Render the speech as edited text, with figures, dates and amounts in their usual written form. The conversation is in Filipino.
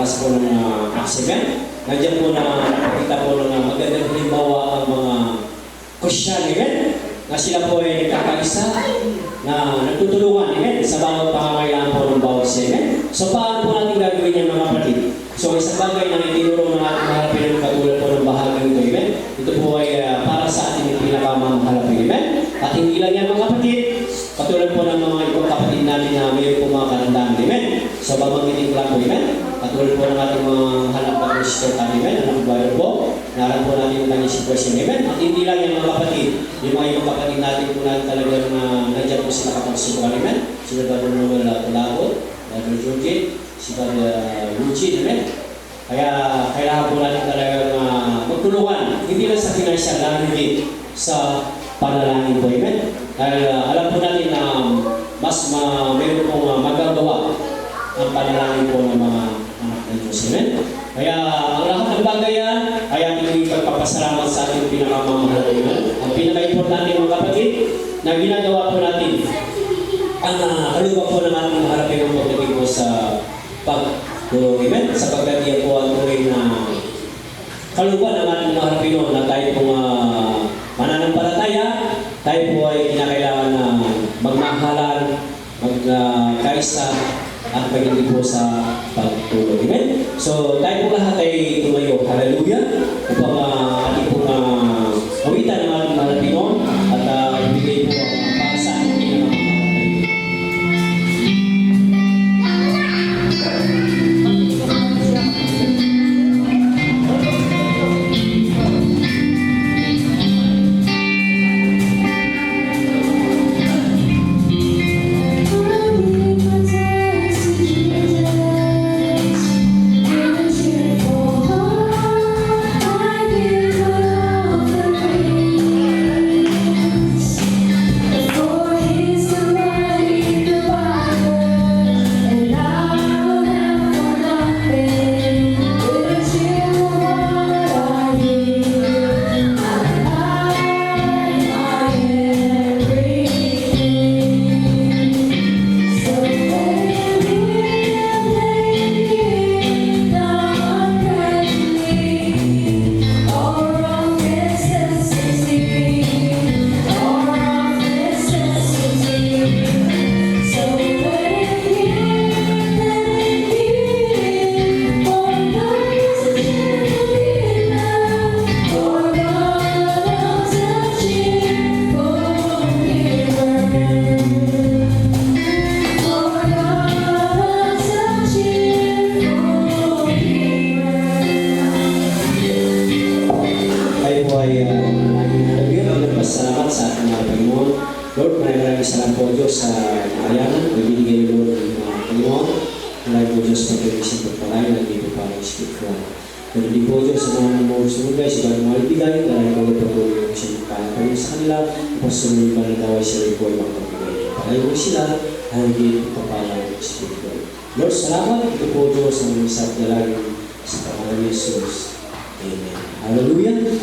oras po ng accident. Nandiyan po na nakita po ng magandang halimbawa ang mga Christian, amen? Na sila po ay nagkakaisa, na nagtutulungan, amen? Sa bawat pangangailangan po ng bawat siya, amen? So paano po natin gagawin yan mga kapatid? So isang bagay na itinuro ng ating mahalapin ng katulad po ng bahagang ito, amen? Ito po ay para sa ating yung pinakamahalapin, amen? At hindi lang yan mga kapatid, katulad po ng mga ibang kapatid natin na mayroon po mga kalandaan, amen? So babanggitin ko lang po, amen? Katulad po ng ating mga hanap na Kristo, amen? Ang bayan po, naran po natin yung kanyang sitwasyon, amen? At hindi lang yan mga kapatid, yung mga ibang kapatid natin po natin talagang nandiyan po sila kapagsubukan, amen? Sila ba po naman Tulabot, Brother Georgie, si Brother Eugene, amen? Kaya kailangan po natin talagang magtulungan, hindi lang sa financial, lalo hindi sa panalangin po, amen? Dahil alam po natin na mas meron pong magagawa ang panalangin po ng mga anak ng Diyos, amen? Kaya ang lahat ng bagay yan ay ating pagpapasalamat sa ating pinakamamahal, amen? Ang pinaka-importante mga kapatid na ginagawa po natin ang halubag po ng ating maharapin ng pagdating po sa pagtulong, amen? Sapagkat yan po ang tuloy na kalubag ng ating maharapin na tayo pong mananampalataya, tayo po ay kinakailangan na magmahalan, magkaisa, at magiging po sa pagtulong. Amen? So, tayo po lahat ay tumayo. Hallelujah! Upang ating po awitan ng ating mahal na Pinoon at ibigay po para sa ating pinakamahalapin. Salamat sa ating mga Panginoon. Lord, maraming salamat po Diyos sa kakayanan. Ibinigay niyo Lord ng mga Panginoon. Maraming po Diyos pag-ibisip at palayo na dito para i-speak ko. Pero di po Diyos sa mga namusunod guys, sa mga malibigay, maraming po patuloy yung sinipalayo sa kanila. Tapos sumunod pa na daw ay sila po ay makapagay. Palayo po sila, hanggang ito pala i-speak ko. Lord, salamat. Ito po Diyos ang isang dalagin sa pangalan ni Jesus. Amen. Hallelujah.